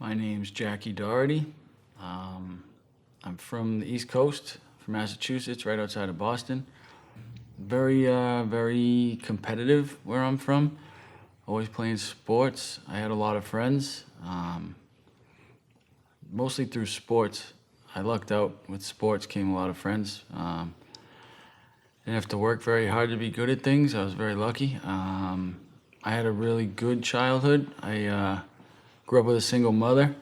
My name's Jackie Doherty. I'm from the East Coast, from Massachusetts, right outside of Boston. Very competitive where I'm from. Always playing sports. I had a lot of friends, mostly through sports. I lucked out with sports, came a lot of friends. Didn't have to work very hard to be good at things. I was very lucky. I had a really good childhood. I grew up with a single mother.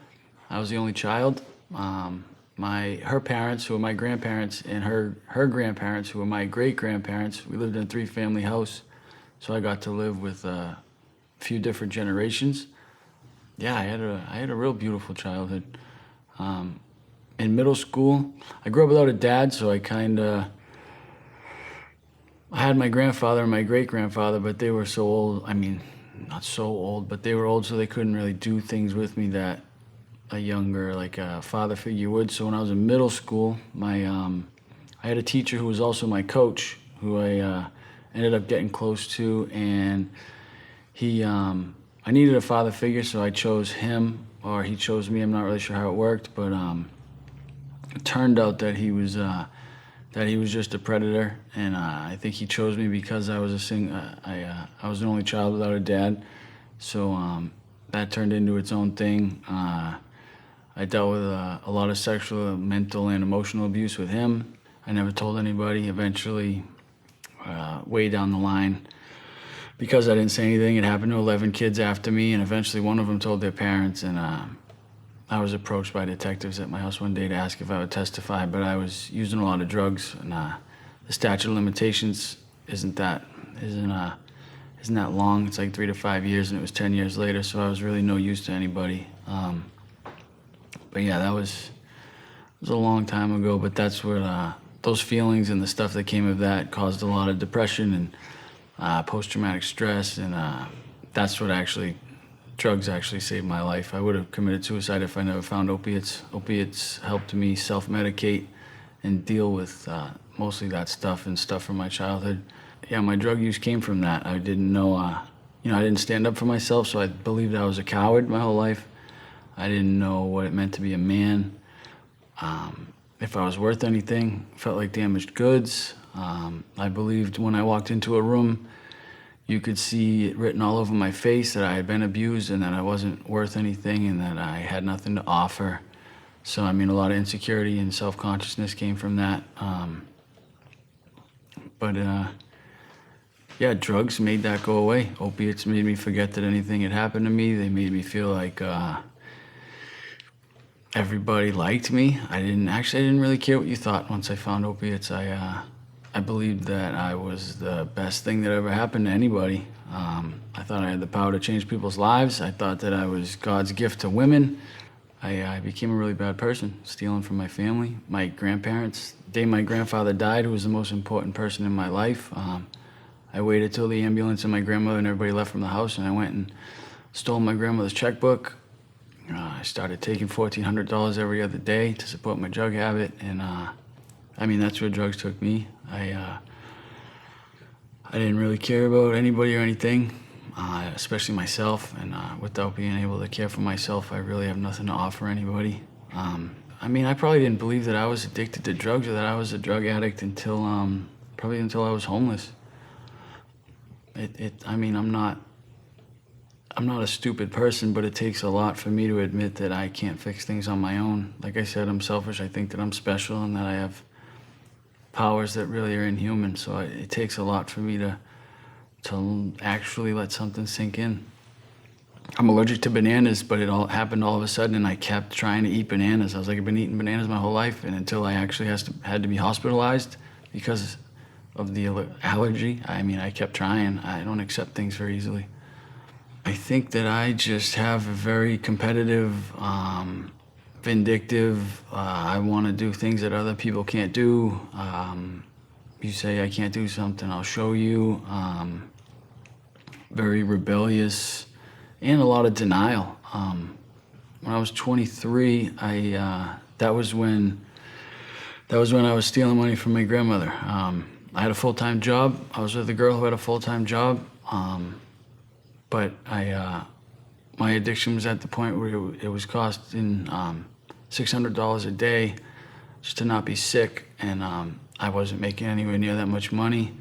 I was the only child. Her parents, who were my grandparents, and her grandparents, who were my great-grandparents, we lived in a three-family house, so I got to live with a few different generations. Yeah, I had a real beautiful childhood. In middle school, I grew up without a dad, so I had my grandfather and my great-grandfather, but they were so old. I mean, not so old, but they were old, so they couldn't really do things with me that a younger, like a father figure would. So when I was in middle school, I had a teacher who was also my coach, who I ended up getting close to, and I needed a father figure, so I chose him, or he chose me. I'm not really sure how it worked, but it turned out that he was just a predator, and I think he chose me because I was I was the only child without a dad, so that turned into its own thing. I dealt with a lot of sexual, mental, and emotional abuse with him. I never told anybody. Eventually, way down the line, because I didn't say anything, it happened to 11 kids after me, and eventually one of them told their parents, and I was approached by detectives at my house one day to ask if I would testify, but I was using a lot of drugs, and the statute of limitations isn't that long. It's like 3 to 5 years, and it was 10 years later, so I was really no use to anybody. But yeah, that was a long time ago, but that's what those feelings and the stuff that came of that caused a lot of depression and post-traumatic stress, and that's what drugs actually saved my life. I would have committed suicide if I never found opiates. Opiates helped me self-medicate and deal with mostly that stuff and stuff from my childhood. Yeah, my drug use came from that. I didn't know, I didn't stand up for myself, so I believed I was a coward my whole life. I didn't know what it meant to be a man. If I was worth anything, felt like damaged goods. I believed when I walked into a room, you could see it written all over my face that I had been abused and that I wasn't worth anything and that I had nothing to offer. So, I mean, a lot of insecurity and self-consciousness came from that. Yeah, drugs made that go away. Opiates made me forget that anything had happened to me. They made me feel like everybody liked me. I didn't really care what you thought once I found opiates. I believed that I was the best thing that ever happened to anybody. I thought I had the power to change people's lives. I thought that I was God's gift to women. I became a really bad person, stealing from my family, my grandparents. The day my grandfather died, who was the most important person in my life, I waited till the ambulance and my grandmother and everybody left from the house, and I went and stole my grandmother's checkbook. I started taking $1,400 every other day to support my drug habit, and that's where drugs took me. I didn't really care about anybody or anything, especially myself, and without being able to care for myself, I really have nothing to offer anybody. I probably didn't believe that I was addicted to drugs or that I was a drug addict until I was homeless. I'm not a stupid person, but it takes a lot for me to admit that I can't fix things on my own. Like I said, I'm selfish. I think that I'm special and that I have powers that really are inhuman. So it takes a lot for me to actually let something sink in. I'm allergic to bananas, but it all happened all of a sudden, and I kept trying to eat bananas. I was like, I've been eating bananas my whole life, and until I actually had to be hospitalized because of the allergy, I kept trying. I don't accept things very easily. I think that I just have a very competitive, vindictive, I want to do things that other people can't do. You say I can't do something, I'll show you. Very rebellious, and a lot of denial. When I was 23, that was when I was stealing money from my grandmother. I had a full-time job. I was with a girl who had a full-time job. But my addiction was at the point where it was costing $600 a day just to not be sick, and I wasn't making anywhere near that much money.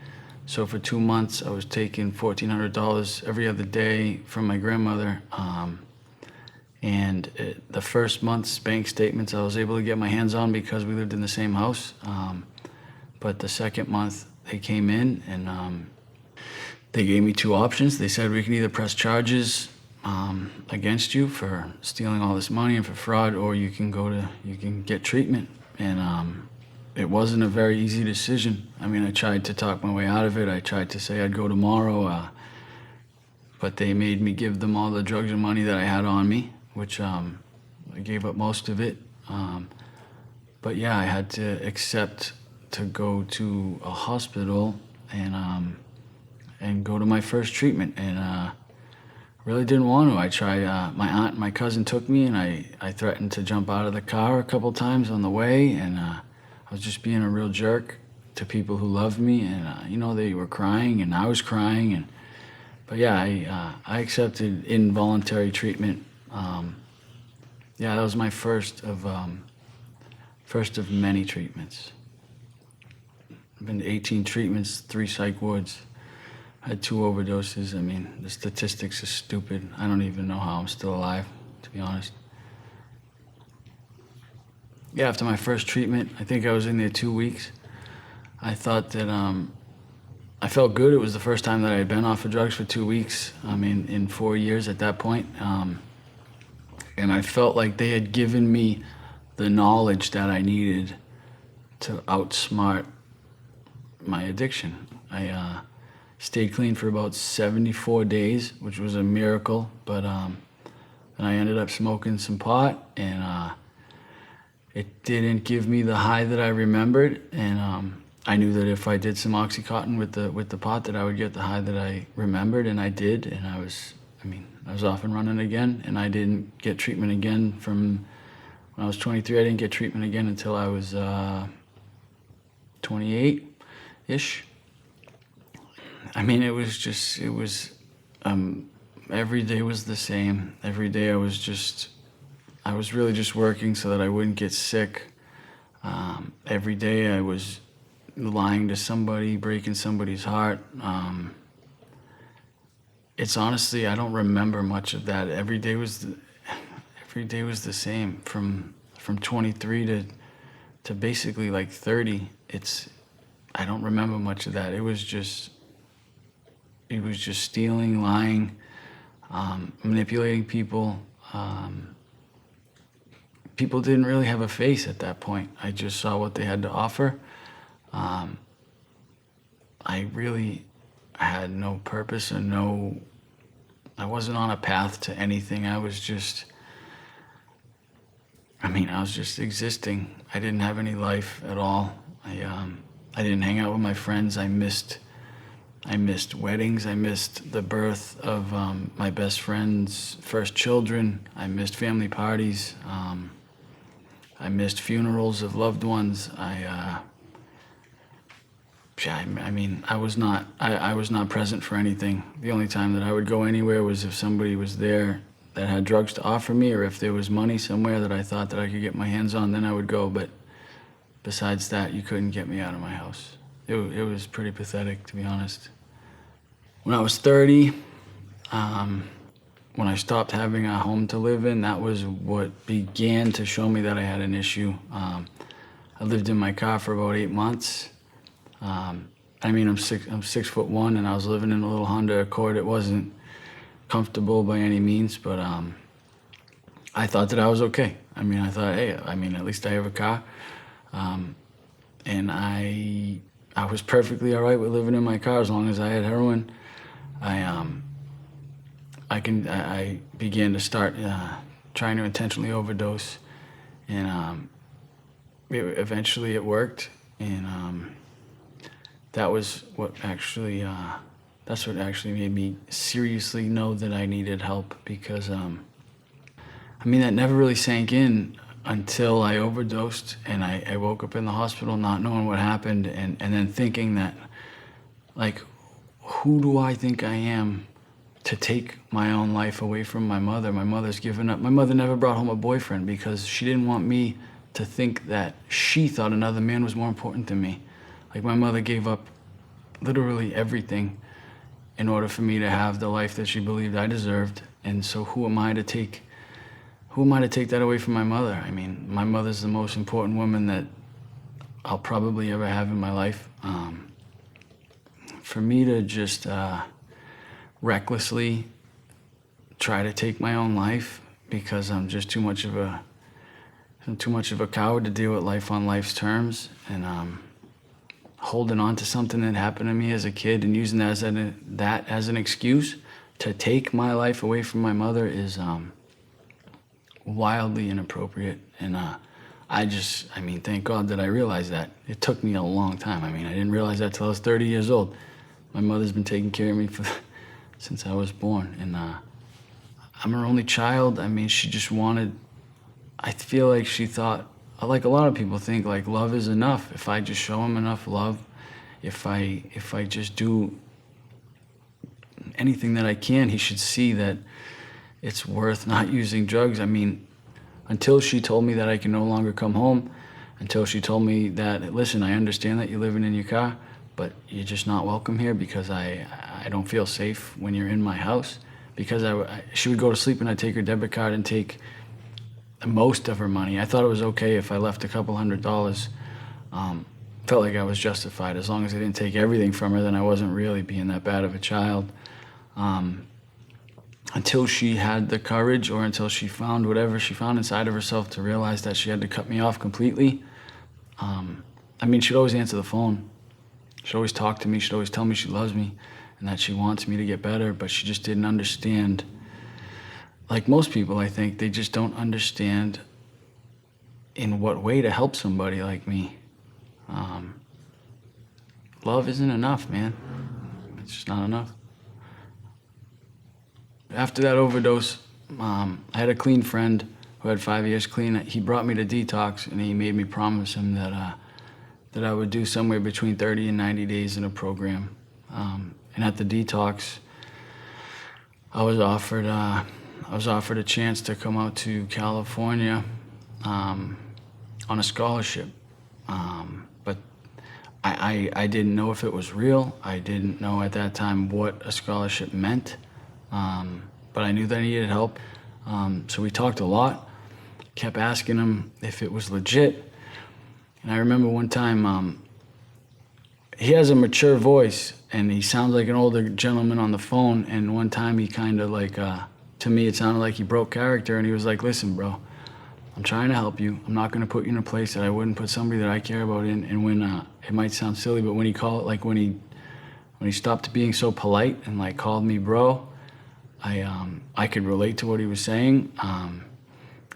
So for 2 months, I was taking $1,400 every other day from my grandmother. The first month's bank statements I was able to get my hands on because we lived in the same house. But the second month, they came in and they gave me 2 options. They said, we can either press charges against you for stealing all this money and for fraud, or you can get treatment. And it wasn't a very easy decision. I mean, I tried to talk my way out of it. I tried to say I'd go tomorrow, but they made me give them all the drugs and money that I had on me, which I gave up most of it. But yeah, I had to accept to go to a hospital and go to my first treatment. And really didn't want to. I tried, my aunt and my cousin took me, and I threatened to jump out of the car a couple times on the way, and I was just being a real jerk to people who loved me, and they were crying, and I was crying, but yeah, I accepted involuntary treatment. Yeah, that was my first of many treatments. I've been to 18 treatments, 3 psych wards. I had 2 overdoses. I mean, the statistics are stupid. I don't even know how I'm still alive, to be honest. Yeah, after my first treatment, I think I was in there 2 weeks. I thought that I felt good. It was the first time that I had been off of drugs for 2 weeks. I mean, in 4 years at that point. And I felt like they had given me the knowledge that I needed to outsmart my addiction. I stayed clean for about 74 days, which was a miracle, but then I ended up smoking some pot, and it didn't give me the high that I remembered, and I knew that if I did some Oxycontin with the pot that I would get the high that I remembered, and I did, and I was off and running again, and I didn't get treatment again from when I was 23. I didn't get treatment again until I was 28-ish. I mean, every day was the same. Every day I was really just working so that I wouldn't get sick. Every day I was lying to somebody, breaking somebody's heart. It's honestly, I don't remember much of that. Every day was the same from 23 to basically like 30. I don't remember much of that. It was just stealing, lying, manipulating people. People didn't really have a face at that point. I just saw what they had to offer. I really had no purpose or I wasn't on a path to anything. I was just existing. I didn't have any life at all. I didn't hang out with my friends. I missed weddings. I missed the birth of my best friend's first children. I missed family parties. I missed funerals of loved ones. I was not present for anything. The only time that I would go anywhere was if somebody was there that had drugs to offer me, or if there was money somewhere that I thought that I could get my hands on, then I would go. But besides that, you couldn't get me out of my house. It was pretty pathetic, to be honest. When I was 30, when I stopped having a home to live in, that was what began to show me that I had an issue. I lived in my car for about 8 months. I'm 6'1", and I was living in a little Honda Accord. It wasn't comfortable by any means, but I thought that I was okay. I thought, hey, at least I have a car. And I was perfectly all right with living in my car as long as I had heroin. I began to start trying to intentionally overdose, and eventually it worked, and that was what actually made me seriously know that I needed help, because that never really sank in until I overdosed, and I woke up in the hospital not knowing what happened, and then thinking that, like, who do I think I am to take my own life away from my mother. My mother's given up. My mother never brought home a boyfriend because she didn't want me to think that she thought another man was more important than me. Like, my mother gave up literally everything in order for me to have the life that she believed I deserved. And so who am I to take that away from my mother? I mean, my mother's the most important woman that I'll probably ever have in my life. For me to just recklessly try to take my own life because I'm just too much of a coward to deal with life on life's terms, and holding on to something that happened to me as a kid and using that as an excuse to take my life away from my mother is wildly inappropriate. And thank God that I realized that. It took me a long time. I mean, I didn't realize that till I was 30 years old. My mother's been taking care of me since I was born, and I'm her only child. I mean, she just wanted, I feel like she thought, like a lot of people think, like, love is enough. If I just show him enough love, if I just do anything that I can, he should see that it's worth not using drugs. I mean, until she told me that I can no longer come home, until she told me that, listen, I understand that you're living in your car, but you're just not welcome here because I don't feel safe when you're in my house. Because she would go to sleep and I'd take her debit card and take most of her money. I thought it was okay if I left a couple $100. Felt like I was justified. As long as I didn't take everything from her, then I wasn't really being that bad of a child. Until she had the courage, or until she found whatever she found inside of herself to realize that she had to cut me off completely. She'd always answer the phone. She'd always talk to me. She'd always tell me she loves me and that she wants me to get better, but she just didn't understand. Like most people, I think, they just don't understand in what way to help somebody like me. Love isn't enough, man. It's just not enough. After that overdose, I had a clean friend who had 5 years clean. He brought me to detox, and he made me promise him that I would do somewhere between 30 and 90 days in a program. And at the detox, I was offered a chance to come out to California on a scholarship. But I didn't know if it was real. I didn't know at that time what a scholarship meant. But I knew that I needed help. So we talked a lot, kept asking him if it was legit. And I remember one time, he has a mature voice and he sounds like an older gentleman on the phone. And one time he kind of like, to me, it sounded like he broke character, and he was like, listen, bro, I'm trying to help you. I'm not going to put you in a place that I wouldn't put somebody that I care about in. And when, it might sound silly, but when he stopped being so polite and like called me bro, I could relate to what he was saying.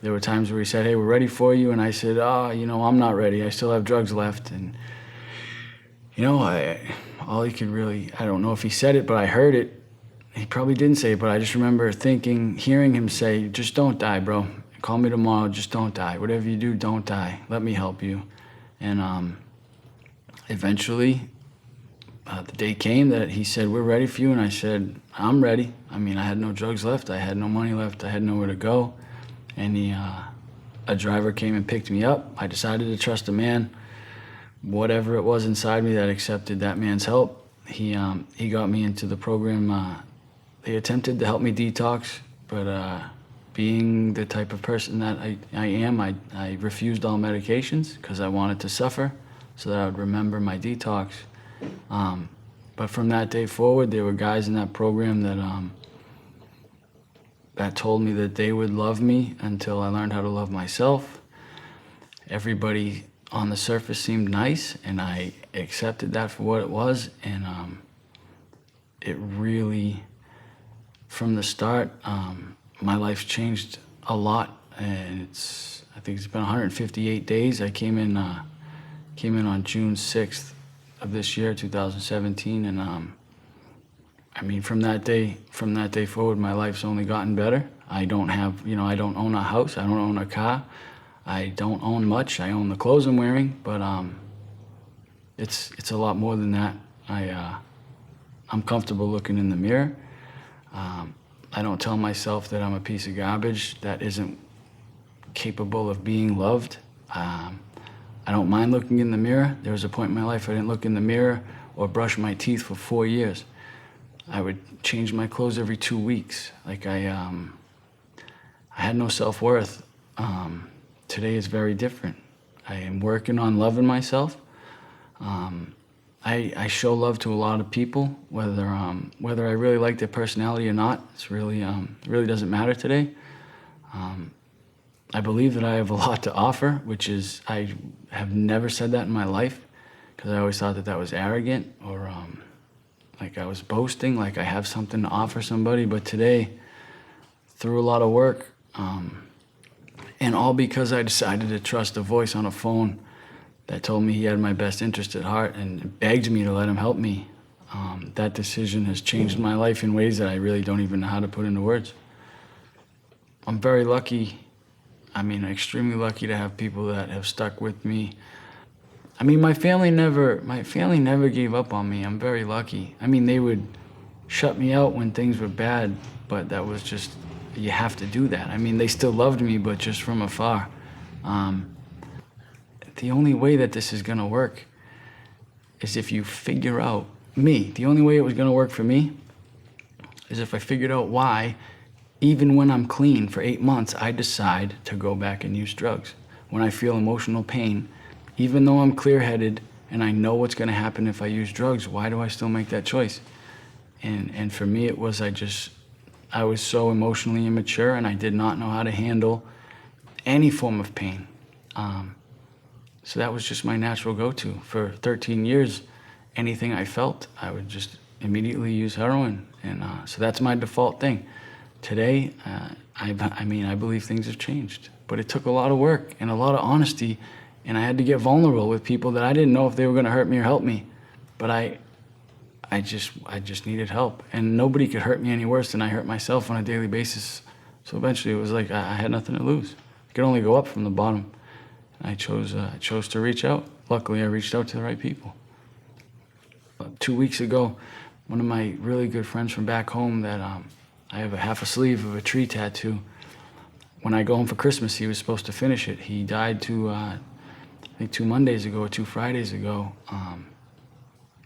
There were times where he said, hey, we're ready for you. And I said, I'm not ready. I still have drugs left. And, all he could really, I don't know if he said it, but I heard it. He probably didn't say it, but I just remember hearing him say, just don't die, bro. Call me tomorrow, just don't die. Whatever you do, don't die. Let me help you. And eventually, the day came that he said, we're ready for you. And I said, I'm ready. I mean, I had no drugs left. I had no money left. I had nowhere to go. And a driver came and picked me up. I decided to trust a man. Whatever it was inside me that accepted that man's help, he got me into the program. They attempted to help me detox, but being the type of person that I am, I refused all medications because I wanted to suffer so that I would remember my detox. But from that day forward, there were guys in that program that told me that they would love me until I learned how to love myself. Everybody on the surface seemed nice, and I accepted that for what it was. And it really, from the start, my life's changed a lot. And I think it's been 158 days. I came in on June 6th of this year, 2017, and from that day forward, my life's only gotten better. I don't own a house, I don't own a car, I don't own much. I own the clothes I'm wearing, but it's a lot more than that. I'm comfortable looking in the mirror. I don't tell myself that I'm a piece of garbage that isn't capable of being loved. I don't mind looking in the mirror. There was a point in my life I didn't look in the mirror or brush my teeth for 4 years. I would change my clothes every 2 weeks. Like I had no self-worth. Today is very different. I am working on loving myself. I show love to a lot of people, whether I really like their personality or not. It really doesn't matter today. I believe that I have a lot to offer, which is, I have never said that in my life, because I always thought that that was arrogant, or like I was boasting, like I have something to offer somebody. But today, through a lot of work, and all because I decided to trust a voice on a phone that told me he had my best interest at heart and begged me to let him help me, that decision has changed my life in ways that I really don't even know how to put into words. I'm very lucky. Extremely lucky to have people that have stuck with me. My family never gave up on me. I'm very lucky. They would shut me out when things were bad, but that was just, you have to do that. They still loved me, but just from afar. The only way that this is gonna work is if you figure out me. The only way it was gonna work for me is if I figured out why, even when I'm clean for 8 months, I decide to go back and use drugs. When I feel emotional pain, even though I'm clear-headed and I know what's gonna happen if I use drugs, why do I still make that choice? And for me, it was I was so emotionally immature, and I did not know how to handle any form of pain. So that was just my natural go-to. For 13 years, anything I felt, I would just immediately use heroin. And so that's my default thing. Today, I believe things have changed. But it took a lot of work and a lot of honesty, and I had to get vulnerable with people that I didn't know if they were gonna hurt me or help me. But I just needed help. And nobody could hurt me any worse than I hurt myself on a daily basis. So eventually it was like I had nothing to lose. I could only go up from the bottom. I chose to reach out. Luckily, I reached out to the right people. 2 weeks ago, one of my really good friends from back home that I have a half a sleeve of a tree tattoo. When I go home for Christmas, he was supposed to finish it. He died I think 2 Mondays ago or 2 Fridays ago.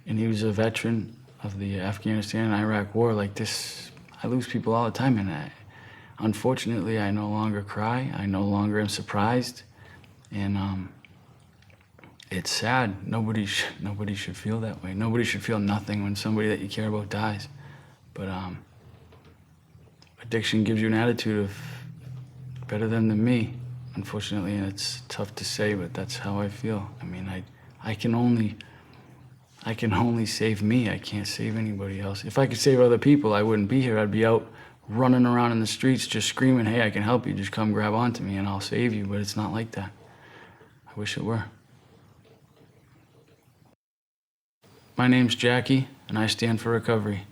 And he was a veteran of the Afghanistan and Iraq war. Like this, I lose people all the time, and unfortunately, I no longer cry. I no longer am surprised. And it's sad. Nobody should feel that way. Nobody should feel nothing when somebody that you care about dies. But addiction gives you an attitude of better them than me, unfortunately, and it's tough to say, but that's how I feel. I can only save me. I can't save anybody else. If I could save other people, I wouldn't be here. I'd be out running around in the streets just screaming, hey, I can help you. Just come grab onto me and I'll save you. But it's not like that. I wish it were. My name's Jackie, and I stand for recovery.